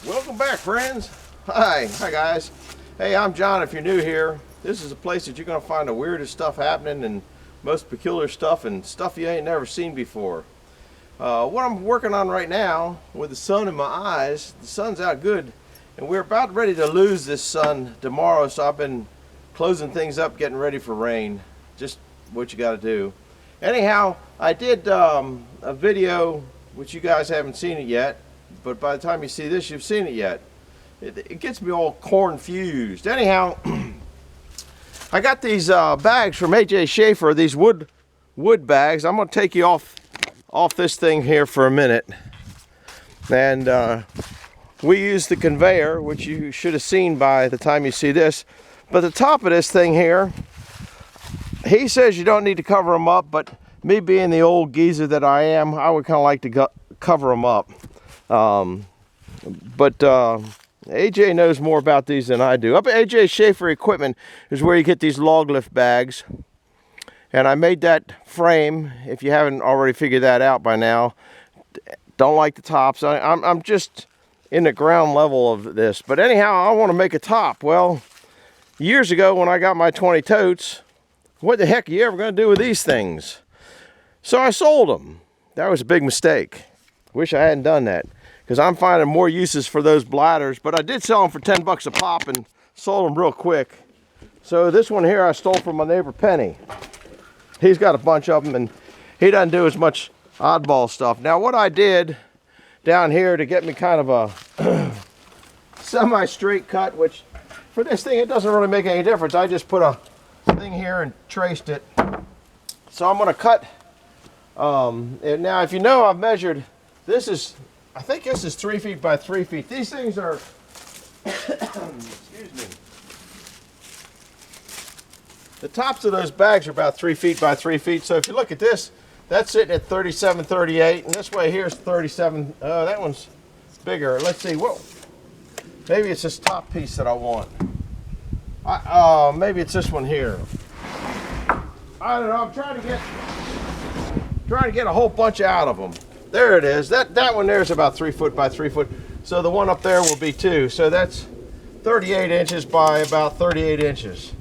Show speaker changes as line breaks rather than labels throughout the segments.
Welcome back, friends. Hi guys. Hey, I'm John. If you're new here, this is a place that you're going to find the weirdest stuff happening and most peculiar stuff and stuff you ain't never seen before. What I'm working on right now with the sun in my eyes, the sun's out good, and we're about ready to lose this sun tomorrow, so I've been closing things up, getting ready for rain. Just what you got to do. Anyhow, I did a video which you guys haven't seen it yet, but by the time you see this, you've seen it yet. It gets me all corn-fused. Anyhow, I got these bags from AJ Schaefer, these wood bags. I'm going to take you off this thing here for a minute. And we use the conveyor, which you should have seen by the time you see this. But the top of this thing here, he says you don't need to cover them up, but me being the old geezer that I am, I would kind of like to cover them up. AJ knows more about these than I do. Up at AJ Schaefer Equipment is where you get these log lift bags. And I made that frame, if you haven't already figured that out by now. Don't like the tops. I'm just in the ground level of this. But anyhow, I want to make a top. Well, years ago when I got my 20 totes, what the heck are you ever going to do with these things? So I sold them. That was a big mistake. Wish I hadn't done that, because I'm finding more uses for those bladders. But I did sell them for 10 bucks a pop and sold them real quick. So this one here I stole from my neighbor Penny. He's got a bunch of them and he doesn't do as much oddball stuff. Now what I did down here to get me kind of a semi-straight cut, which for this thing it doesn't really make any difference. I just put a thing here and traced it. So I'm going to cut. And now if you know, I've measured, I think this is 3 feet by 3 feet. These things are, excuse me. The tops of those bags are about 3 feet by 3 feet. So if you look at this, that's sitting at 37, 38, and this way here is 37. That one's bigger. Let's see. Whoa. Maybe it's this top piece that I want. Maybe it's this one here. I don't know. I'm trying to get a whole bunch out of them. There it is. That one there is about 3 foot by 3 foot. So the one up there will be 2. So that's 38 inches by about 38 inches.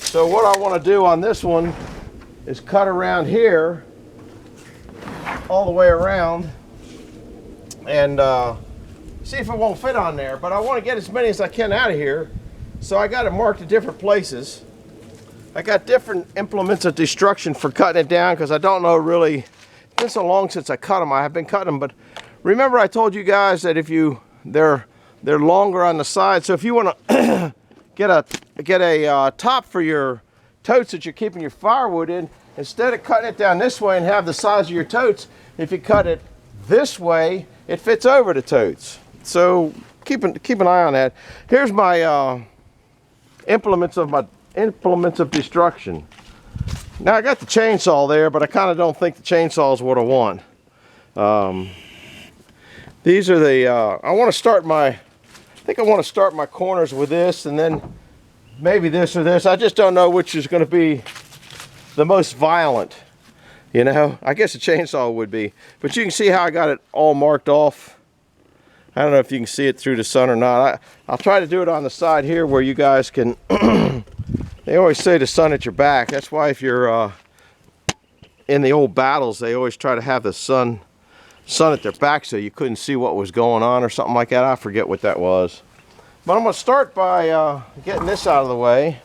So what I want to do on this one is cut around here, all the way around, and see if it won't fit on there. But I want to get as many as I can out of here. So I got it marked at different places. I got different implements of destruction for cutting it down, because I don't know really. It's been so long since I cut them. I have been cutting them, but remember I told you guys that if they're longer on the side. So if you want to get a top for your totes that you're keeping your firewood in, instead of cutting it down this way and have the size of your totes, if you cut it this way, it fits over the totes. So keep an eye on that. Here's my implements of destruction. Now I got the chainsaw there, but I kind of don't think the chainsaw is what I want. These are the, I want to start my corners with this, and then maybe this or this. I just don't know which is going to be the most violent. You know, I guess a chainsaw would be, but you can see how I got it all marked off. I don't know if you can see it through the sun or not. I'll try to do it on the side here where you guys can. They always say the sun at your back. That's why if you're in the old battles, they always try to have the sun at their back so you couldn't see what was going on or something like that. I forget what that was. But I'm going to start by getting this out of the way.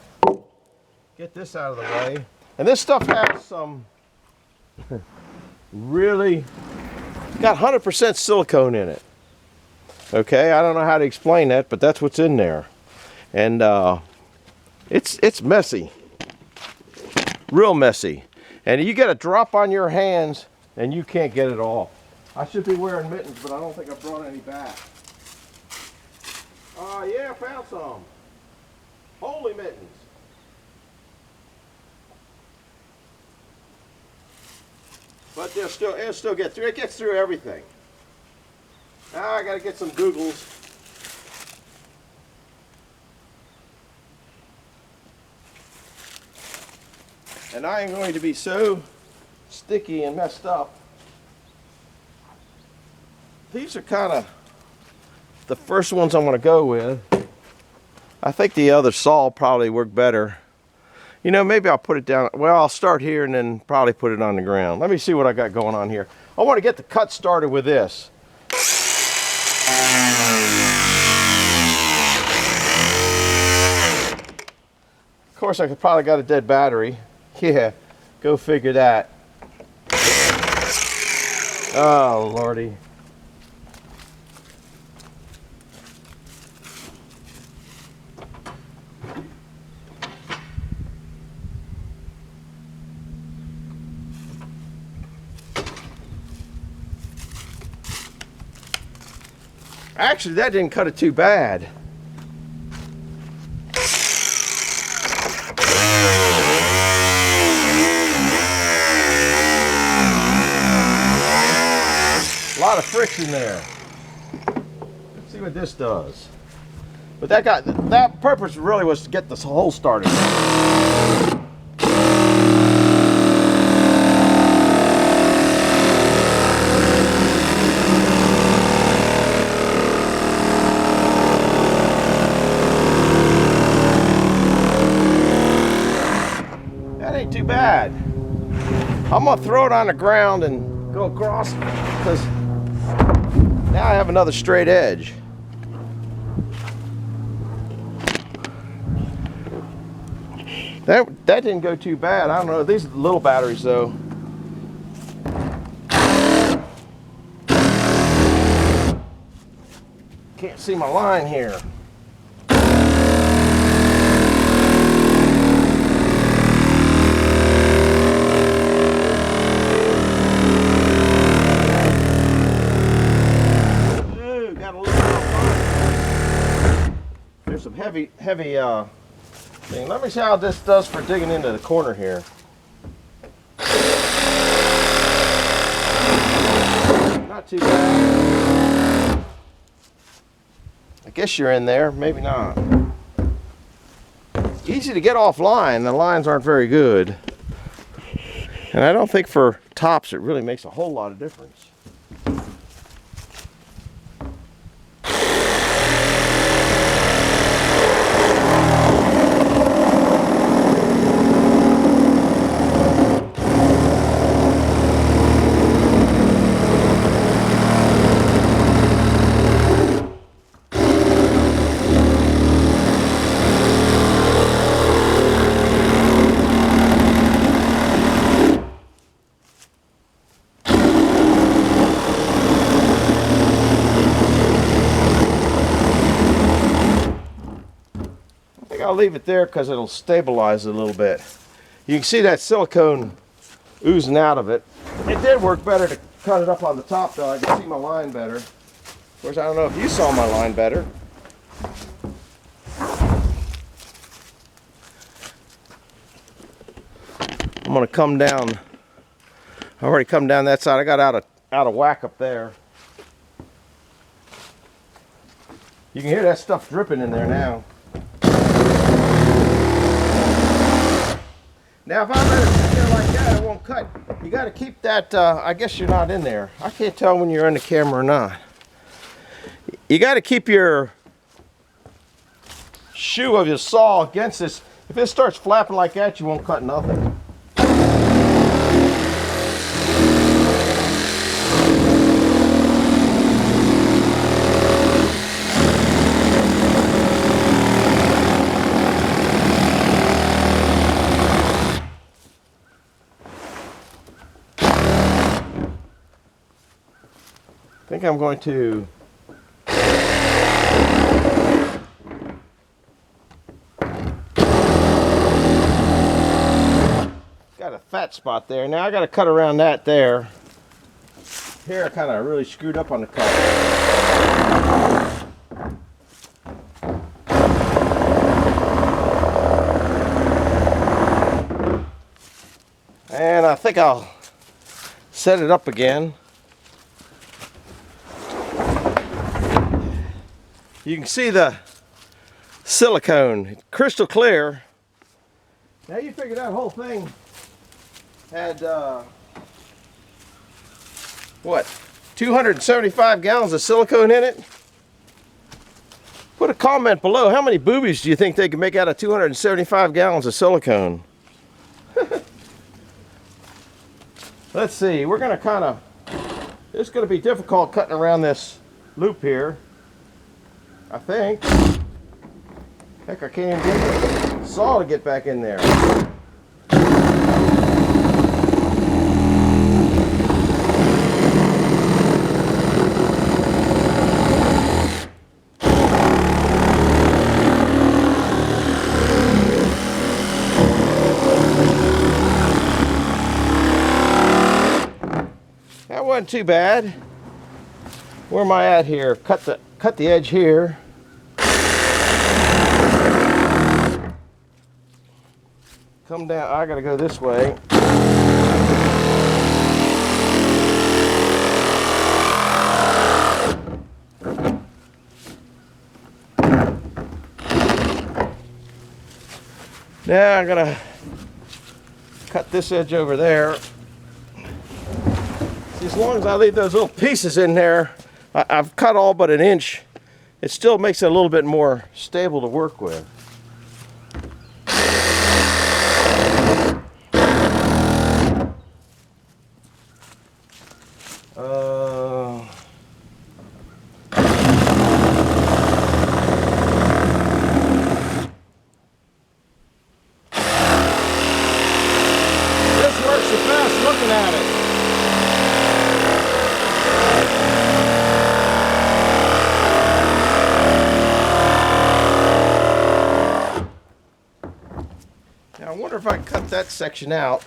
Get this out of the way. And this stuff has some really, got 100% silicone in it. Okay, I don't know how to explain that, but that's what's in there. And it's messy, real messy. And you get a drop on your hands and you can't get it off. I should be wearing mittens, but I don't think I brought any back. Yeah, I found some. Holy mittens. But it'll still get through. It gets through everything. Now I got to get some googles. And I am going to be so sticky and messed up. These are kind of the first ones I'm going to go with. I think the other saw will probably work better. You know, maybe I'll put it down. Well, I'll start here and then probably put it on the ground. Let me see what I got going on here. I want to get the cut started with this. Of course, I could probably got a dead battery. Yeah, go figure that. Oh, Lordy. Actually, that didn't cut it too bad. A lot of friction there. Let's see what this does. But that purpose really was to get this hole started. Too bad. I'm gonna throw it on the ground and go across because now I have another straight edge. That didn't go too bad. I don't know. These are the little batteries though. Can't see my line here. Some heavy thing. Let me see how this does for digging into the corner here. Not too bad. I guess you're in there, maybe not. Easy to get offline. The lines aren't very good. And I don't think for tops it really makes a whole lot of difference. I'll leave it there because it'll stabilize it a little bit. You can see that silicone oozing out of it. It did work better to cut it up on the top though. I can see my line better. Of course, I don't know if you saw my line better. I'm gonna come down. I already come down that side. I got out of whack up there. You can hear that stuff dripping in there now. Now, if I let it sit there like that, it won't cut. You got to keep that, I guess you're not in there. I can't tell when you're in the camera or not. You got to keep your shoe of your saw against this. If it starts flapping like that, you won't cut nothing. I think I'm going to got a fat spot there. Now I got to cut around that there. Here I kind of really screwed up on the cut. And I think I'll set it up again. You can see the silicone, crystal clear. Now you figure that whole thing had, what, 275 gallons of silicone in it? Put a comment below. How many boobies do you think they can make out of 275 gallons of silicone? Let's see. We're going to kind of... It's going to be difficult cutting around this loop here, I think. Heck, I can't even get the saw to get back in there. That wasn't too bad. Where am I at here? Cut the edge here. Come down. I gotta go this way. Now I'm gonna cut this edge over there. See, as long as I leave those little pieces in there, I've cut all but an inch. It still makes it a little bit more stable to work with. This works the best looking at it. Now I wonder if I can cut that section out.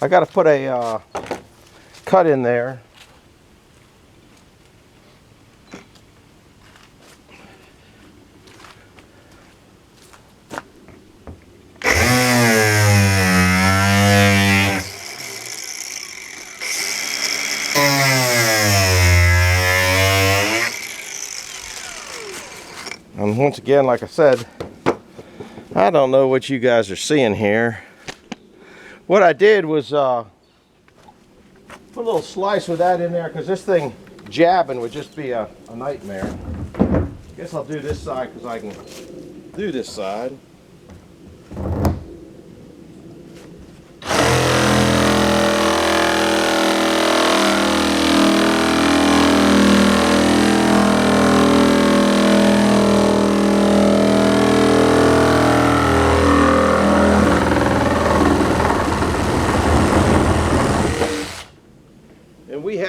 I got to put a cut in there. And once again, like I said, I don't know what you guys are seeing here. What I did was put a little slice with that in there, because this thing jabbing would just be a nightmare. Guess I'll do this side because I can do this side. We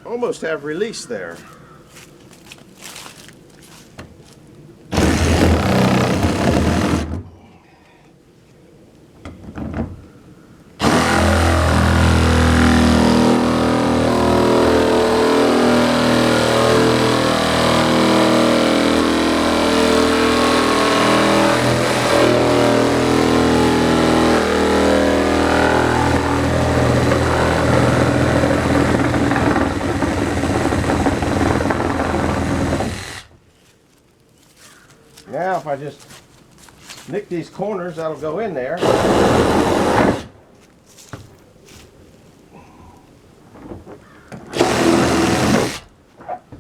almost have release there. Now if I just nick these corners, that'll go in there.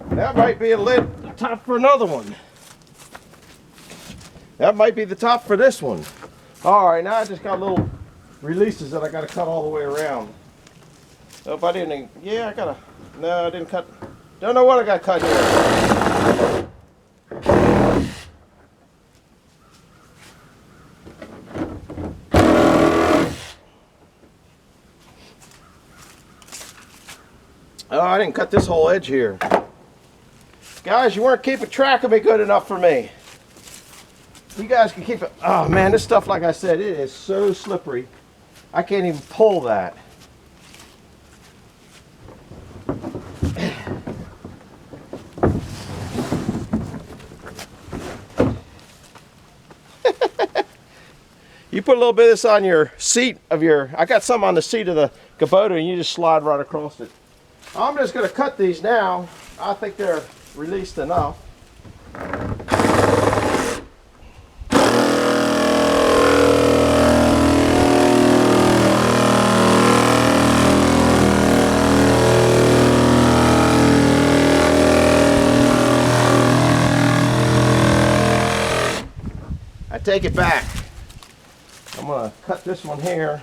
That might be the top for another one. That might be the top for this one. Alright, now I just got little releases that I got to cut all the way around. So if I didn't, yeah, I gotta, no, I didn't cut, don't know what I got cut here. Oh, I didn't cut this whole edge here. Guys, you weren't keeping track of me good enough for me. You guys can keep it. Oh man, this stuff, like I said, it is so slippery. I can't even pull that. You put a little bit of this on your seat of your, I got some on the seat of the Kubota, and you just slide right across it. I'm just going to cut these now. I think they're released enough. take it back. I'm gonna cut this one here.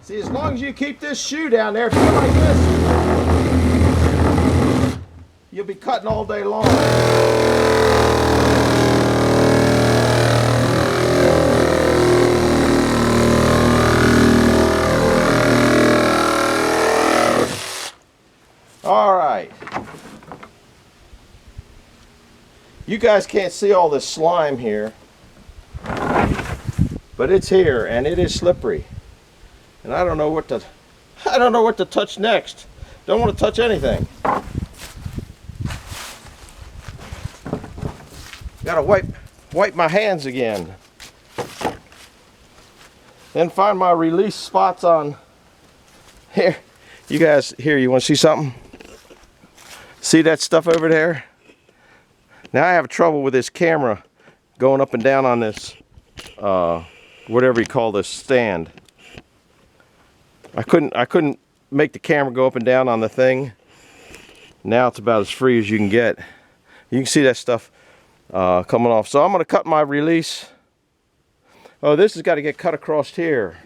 See, as long as you keep this shoe down there, if you go like this, you'll be cutting all day long. All right. You guys can't see all this slime here, but it's here and it is slippery. And I don't know what to touch next. Don't want to touch anything. Gotta wipe my hands again. Then find my release spots on here. You guys, here, you want to see something? See that stuff over there? Now I have trouble with this camera going up and down on this, whatever you call this stand. I couldn't make the camera go up and down on the thing. Now it's about as free as you can get. You can see that stuff coming off. So I'm going to cut my release. Oh, this has got to get cut across here.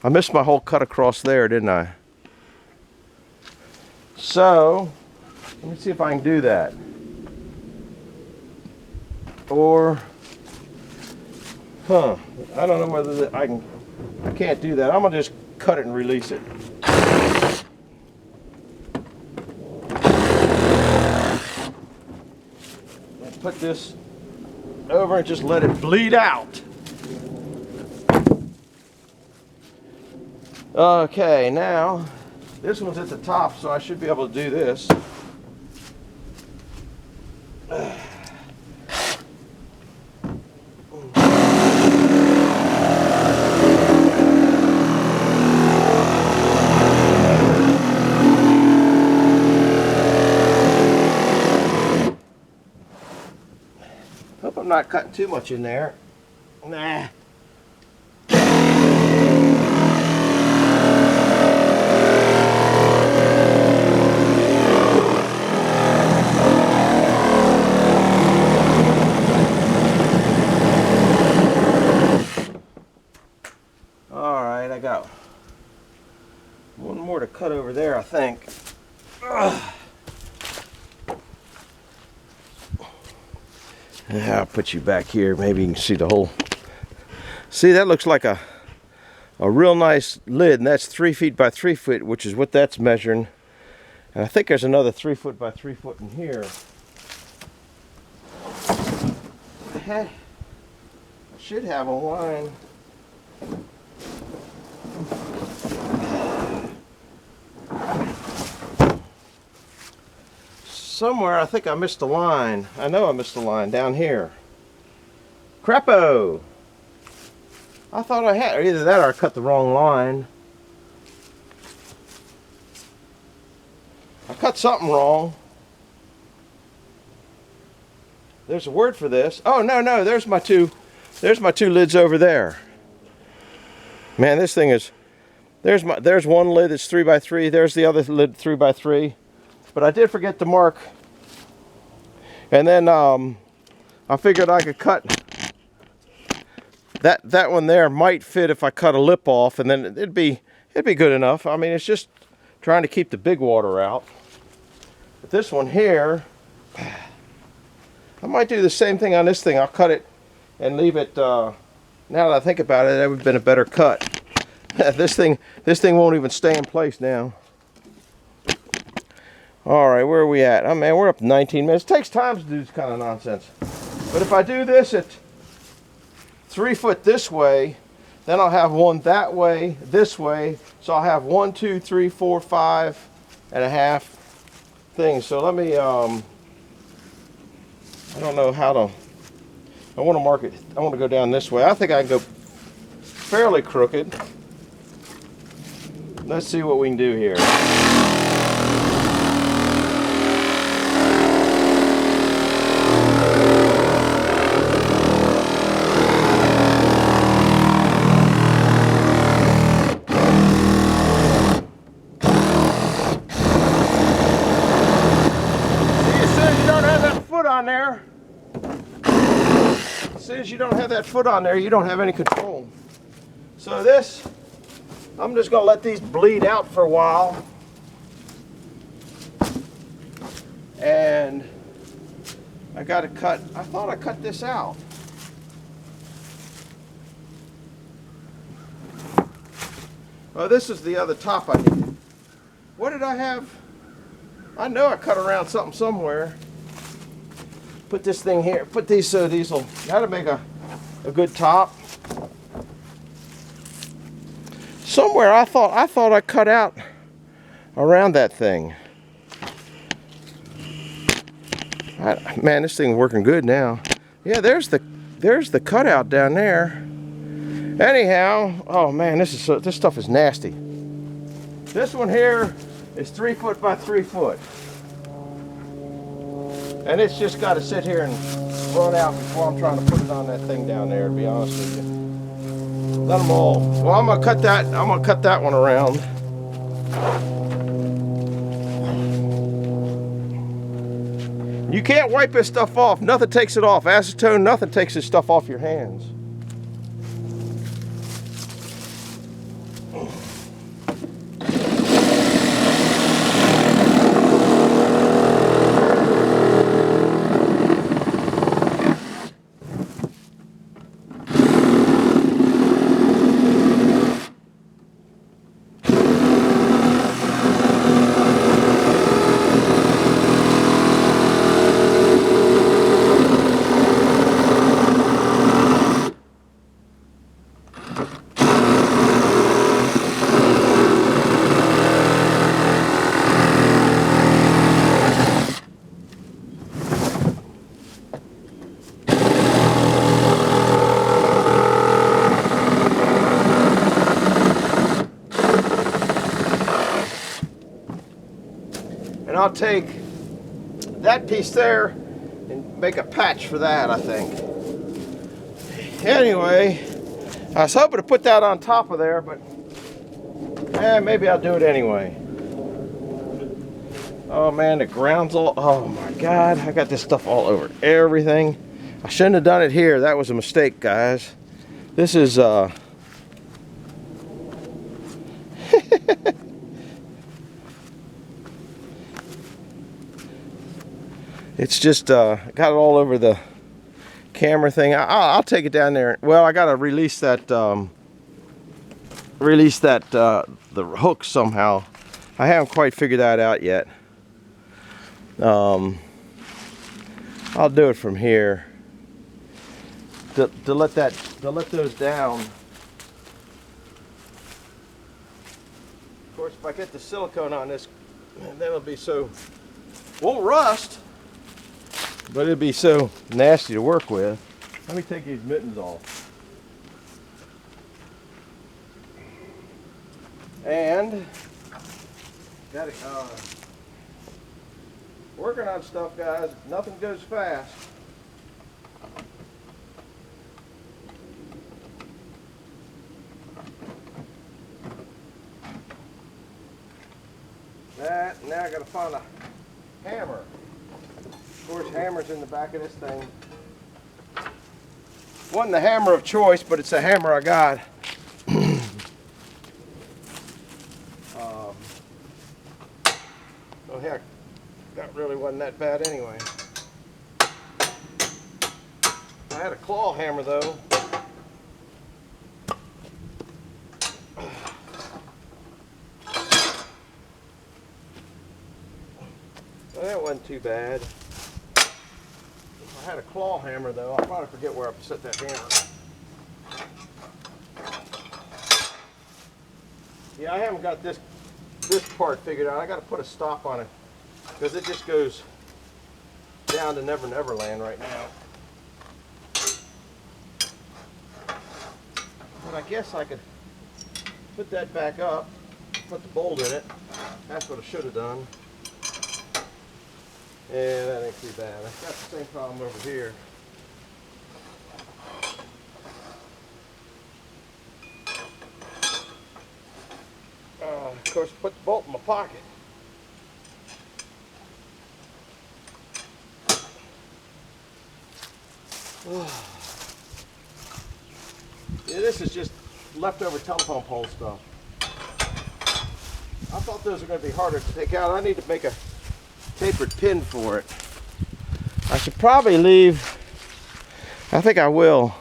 I missed my whole cut across there, didn't I? So let me see if I can do that. Or, I don't know whether I can't do that. I'm gonna just cut it and release it. And put this over and just let it bleed out. Okay, now this one's at the top, so I should be able to do this. Hope I'm not cutting too much in there. Nah. Alright, I got one more to cut over there, I think. Ugh. I'll put you back here. Maybe you can see the whole. See, that looks like a real nice lid, and that's 3 feet by 3 feet, which is what that's measuring. And I think there's another 3 foot by 3 foot in here. I should have a line. Somewhere, I think I missed a line. I know I missed a line down here. Crapo! I thought I had, or either that or I cut the wrong line. I cut something wrong. There's a word for this. Oh, no, there's my two lids over there. Man, this thing is, there's one lid that's 3 by 3, there's the other lid 3 by 3. But I did forget to mark, and then I figured I could cut that one there. Might fit if I cut a lip off, and then it'd be good enough. I mean, it's just trying to keep the big water out. But this one here, I might do the same thing on this thing. I'll cut it and leave it. Now that I think about it, that would have been a better cut. This thing won't even stay in place now. Alright, where are we at? Oh man, we're up to 19 minutes. It takes time to do this kind of nonsense. But if I do this at 3 foot this way, then I'll have one that way, this way. So I'll have 1, 2, 3, 4, 5 and a half things. So let me, I don't know how to, I want to mark it. I want to go down this way. I think I can go fairly crooked. Let's see what we can do here. on there, as soon as you don't have that foot on there, you don't have any control. So this, I'm just gonna let these bleed out for a while. And I gotta cut, I thought I cut this out. Oh, this is the other top I need. What did I have? I know I cut around something somewhere. Put this thing here, put these so these will, that'll make a good top. Somewhere I thought I cut out around that thing. Man, this thing's working good now. Yeah, there's the cutout down there. Anyhow, oh man, this stuff is nasty. This one here is 3 foot by 3 foot. And it's just got to sit here and run out before I'm trying to put it on that thing down there, to be honest with you. Let them all. Well, I'm gonna cut that one around. You can't wipe this stuff off. Nothing takes it off. Acetone, nothing takes this stuff off your hands. And I'll take that piece there and make a patch for that, I think. Anyway, I was hoping to put that on top of there, but maybe I'll do it anyway. Oh man, the ground's all, oh my God, I got this stuff all over everything. I shouldn't have done it here. That was a mistake, guys. This is, it's just got it all over the camera thing. I'll take it down there. Well, I gotta release that the hook somehow. I haven't quite figured that out yet. I'll do it from here to let those down. Of course, if I get the silicone on this, then it'll be so, won't rust, but it'd be so nasty to work with. Let me take these mittens off. And got it. Working on stuff, guys. Nothing goes fast. That. Now I got to find a hammer. Of course, hammer's in the back of this thing. Wasn't the hammer of choice, but it's a hammer I got. Oh heck, that really wasn't that bad anyway. I had a claw hammer though. Well, that wasn't too bad. I had a claw hammer though. I'll probably forget where I set that hammer. Yeah, I haven't got this part figured out. I got to put a stop on it because it just goes down to Never Never Land right now. But I guess I could put that back up, put the bolt in it. That's what I should have done. Yeah, that ain't too bad. I've got the same problem over here. Of course, put the bolt in my pocket. Yeah, this is just leftover telephone pole stuff. I thought those were going to be harder to take out. I need to make a tapered pin for it. I should probably leave, I think I will.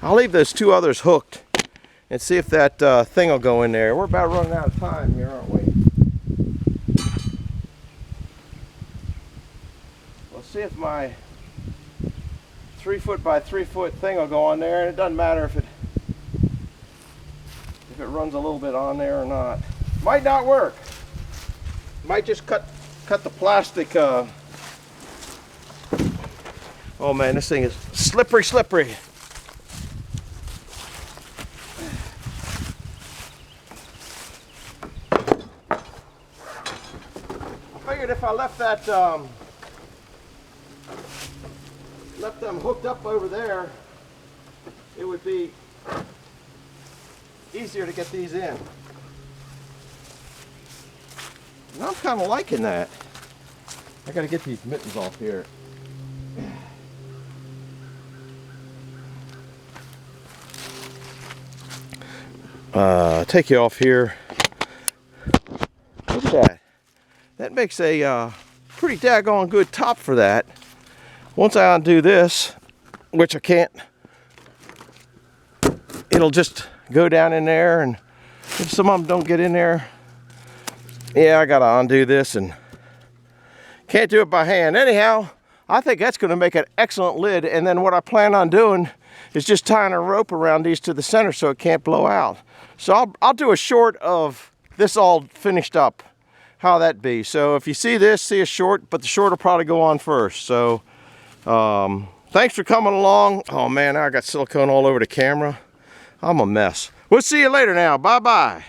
I'll leave those two others hooked and see if that thing will go in there. We're about running out of time here, aren't we? We'll see if my 3 foot by 3 foot thing will go on there. And it doesn't matter if it runs a little bit on there or not. Might not work. Might just cut the plastic. Oh man, this thing is slippery. I figured if I left that left them hooked up over there, it would be easier to get these in. And I'm kind of liking that. I got to get these mittens off here. Take you off here. Look at that. That makes a pretty daggone good top for that. Once I undo this, which I can't, it'll just go down in there, and if some of them don't get in there, yeah, I gotta undo this and can't do it by hand. Anyhow, I think that's gonna make an excellent lid, and then what I plan on doing is just tying a rope around these to the center so it can't blow out. So I'll do a short of this all finished up, how that be. So if you see this, see a short, but the short will probably go on first. So thanks for coming along. Oh man, I got silicone all over the camera. I'm a mess. We'll see you later now. Bye-bye.